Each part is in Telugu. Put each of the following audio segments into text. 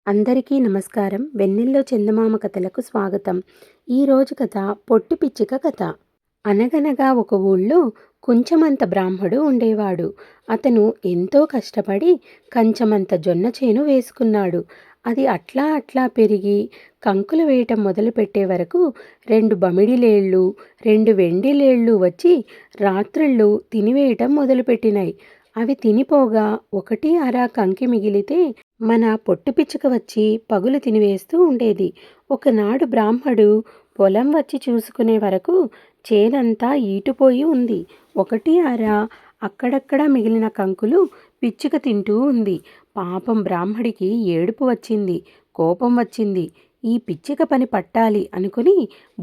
అందరికీ నమస్కారం. వెన్నెల్లో చందమామ కథలకు స్వాగతం. ఈరోజు కథ పొట్టి పిచ్చుక కథ. అనగనగా ఒక ఊళ్ళో కొంచెమంత బ్రాహ్మడు ఉండేవాడు. అతను ఎంతో కష్టపడి కంచమంత జొన్న చేను వేసుకున్నాడు. అది అట్లా అట్లా పెరిగి కంకులు వేయటం మొదలుపెట్టే వరకు 2 బమిడిలేళ్ళు 2 వెండిలేళ్ళు వచ్చి రాత్రిళ్ళు తినివేయటం మొదలుపెట్టినాయి. అవి తినిపోగా 1 కంకి మిగిలితే మన పొట్టు పిచ్చుక వచ్చి పగులు తినివేస్తూ ఉండేది. ఒకనాడు బ్రాహ్మడు పొలం వచ్చి చూసుకునే వరకు చేనంతా ఈటుపోయి ఉంది. 1 అక్కడక్కడ మిగిలిన కంకులు పిచ్చుక తింటూ ఉంది. పాపం బ్రాహ్మడికి ఏడుపు వచ్చింది, కోపం వచ్చింది. ఈ పిచ్చుక పని పట్టాలి అనుకుని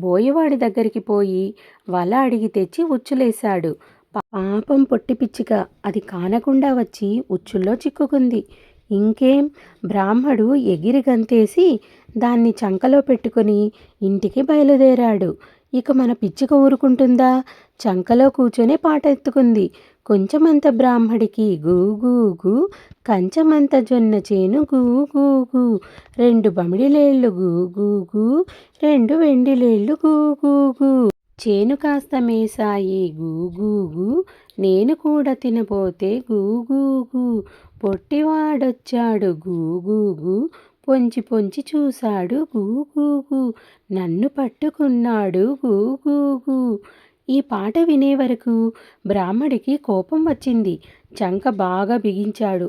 బోయవాడి దగ్గరికి పోయి వల అడిగి తెచ్చి ఉచ్చులేశాడు. పాపం పొట్టి పిచ్చుక అది కానకుండా వచ్చి ఉచ్చుల్లో చిక్కుకుంది. ఇంకేం, బ్రాహ్మడు ఎగిరి గంతేసి దాన్ని చంకలో పెట్టుకుని ఇంటికి బయలుదేరాడు. ఇక మన పిచ్చుక ఊరుకుంటుందా? చంకలో కూర్చొని పాట ఎత్తుకుంది. కొంచెమంత బ్రాహ్మడికి గూ గూ గూ, కంచమంత జొన్న చేను గూ గూ గూ, 2 బమిడిలేళ్ళు గూ గూ గూ, 2 వెండిలేళ్ళు గూ గూ గూ, చేను కాస్త మేసాయి గూ గూ గూ, నేను కూడా తినబోతే గూ గూ గూ, పొట్టివాడొచ్చాడు గూ గూ గూ, పొంచి పొంచి చూశాడు గూ గూ గూ, నన్ను పట్టుకున్నాడు గూ గూ గూ. ఈ పాట వినే వరకు బ్రాహ్మడికి కోపం వచ్చింది. చంక బాగా బిగించాడు.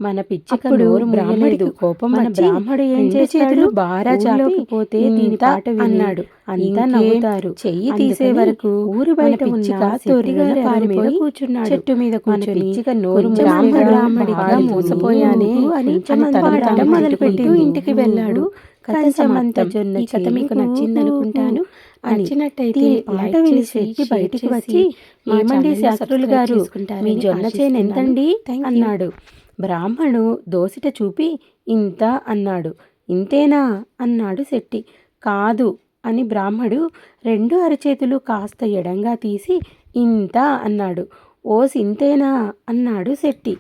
మన పిచ్చుక నోరు బ్రాహ్మడికి కోపం వచ్చి బ్రాహ్మడు ఏం చేశాడు? బారా చాపి పోతే దీని పాట అన్నాడు. అంతా నవ్వుతారు. చెయ్యి తీసే వరకు ఊరు బయట పిచ్చుక తొరిగా పారిపోయి కూర్చున్నాడు. చెట్టు మీద కూర్చొని పిచ్చుక నోరు బ్రాహ్మడిగా మోసపోయానే అని పాడటం మొదలుపెట్టి ఇంటికి వెళ్ళాడు. కంచమంత జొన్న ఈ కథ మీకు నచ్చిందనుకుంటాను. నచ్చినట్టయితే పాట విని శెట్టి బయటికి వచ్చి, ఏమండి శాస్త్రులు గారు, మీ జొన్న చేను ఎంతండి అన్నాడు. బ్రాహ్మణు దోసిట చూపి ఇంత అన్నాడు. ఇంతేనా అన్నాడు శెట్టి. కాదు అని బ్రాహ్మడు 2 అరచేతులు కాస్త ఎడంగా తీసి ఇంత అన్నాడు. ఓస్ ఇంతేనా అన్నాడు శెట్టి.